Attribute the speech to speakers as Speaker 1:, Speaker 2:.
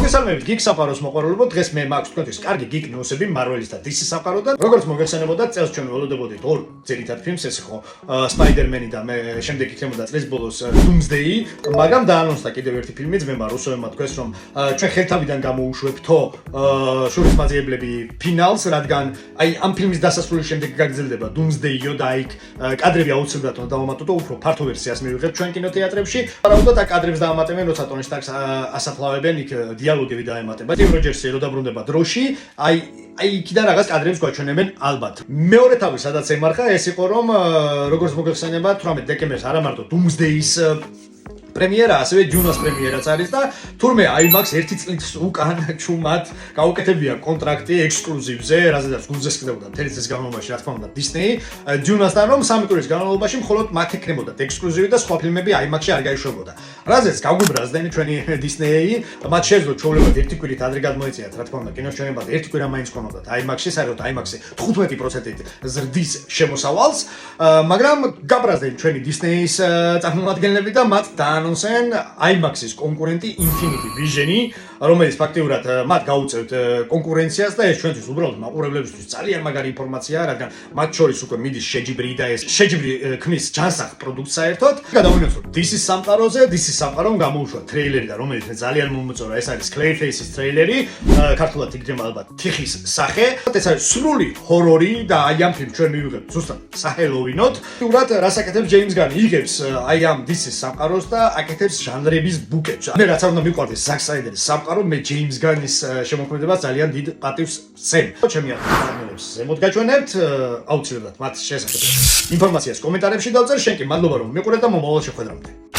Speaker 1: მოგესალმებით გიგ საფაროს მოყვარულებო, დღეს მე მაქვს თქვენთვის კარგი გიგ ნიუსები მარველის და DC საფაროდან. როგორც მოგეხსენებოდათ, წელს ჩვენ ველოდებოდით ორ ძირითად ფილმს, ეს იყო Spider-Man და მე შემდეგ იქნებოდა წლის ბოლოს Doomsday, მაგრამ დაანონსდა კიდევ ერთი ფილმი ძმებმა რუსოებმა თქვეს, რომ ჩვენ ხელთავიდან გამოუშვებთო შურისმაძიებლები ფინალს, რადგან აი ამ ფილმის დასასრულის შემდეგ გაგრძელდება Doomsday-ო და იქ კადრები აუცილებლად უნდა დავამატოთ, უფრო ფართო ვერსიას მივიღებთ ჩვენ კინოთეატრებში. ვარაუდობთ აქ კადრებს დაამატებენ, როცა ტონი სტარკს ასაფლავებენ, იქ დიალოგები დაემატება. ტიმ როჯერსი რო დაბრუნდება დროში, აი იქიდან რაღაც კადრებს გვაჩვენებენ ალბათ. მეორე თავი სადაც ემარხა, ეს იყო რომ როგორც მოგეხსენებათ, 18 დეკემბერს არა მარტო Doomsday-ის პრემიერა, ასევე Dune-ს პრემიერაც არის და თურმე IMAX ერთი წლის უკან ჩუმად გაუკეთებია კონტრაქტი ექსკლუზივზე, რაზედაც გულზე სკდებოდა მთელი წლის განმავლობაში, რა თქმა უნდა, Disney Dune-სთან, რომ 3 კვირის განმავლობაში მხოლოდ მათ ექნებოდათ ექსკლუზივი და სხვა ფილმები IMAX-ში არ გაიშვებოდა. რაზეც გაგვიბრაზდნენ ჩვენი Disney-ი, მათ შეძლო ჩვეულებრივ ერთი კვირით ადრე გადმოეწიათ, რა თქმა უნდა, კინოშენებად ერთი კვირა მაინც ქონოდათ IMAX-ში, საერთოდ IMAX-ი 15%-ით ზრდის შემოსავალს, მაგრამ გაბრაზდნენ ჩვენი Disney-ის წარმომადგენლები და მათ დაანონსენ IMAX-ის კონკურენტი Infinity Vision-ი, რომელიც ფაქტიურად მათ გაუწევთ კონკურენციას და ეს ჩვენთვის უბრალოდ მაყურებლებისთვის ძალიან მაგარი ინფორმაციაა, რადგან მათ შორის უკვე მიდის შეჯიბრი და ეს შეჯიბრი ქმნის ჯანსაღ პროდუქტს საერთოდ. გადავინაცვლოთ DC-ის სამყაროზე, DC-ის სამყარომ გამოუშვა ტრეილერი და რომელიც მე ძალიან მომწონდა, ეს არის Clayface-ის ტრეილერი, ქართულად იქნება ალბათ თიხის სახე. ეს არის სრული ჰორორი და აი ამ ფილმს ჩვენ მივიღებთ ზუსტად საჰელოვინოდ. ფაქტიურად რას აკეთებს James Gunn? იღებს აი ამ DC-ის სამყაროს და აკეთებს ჟანრების ბუკეტს. მე რაც არ უნდა მიყვარდეს Zack Snyder-ის სამყარო, მე James Gunn-ის შემოქმედებას ძალიან დიდ პატივს ვცემ. ჩემი არგუმენტებს ზემოთ გაჩვენებთ, აუცილებლად მათ შესახებ ინფორმაციას კომენტარებში დავწერთ. შენ კი მადლობა რომ მიყურეთ და მომავალ შეხვედრამდე.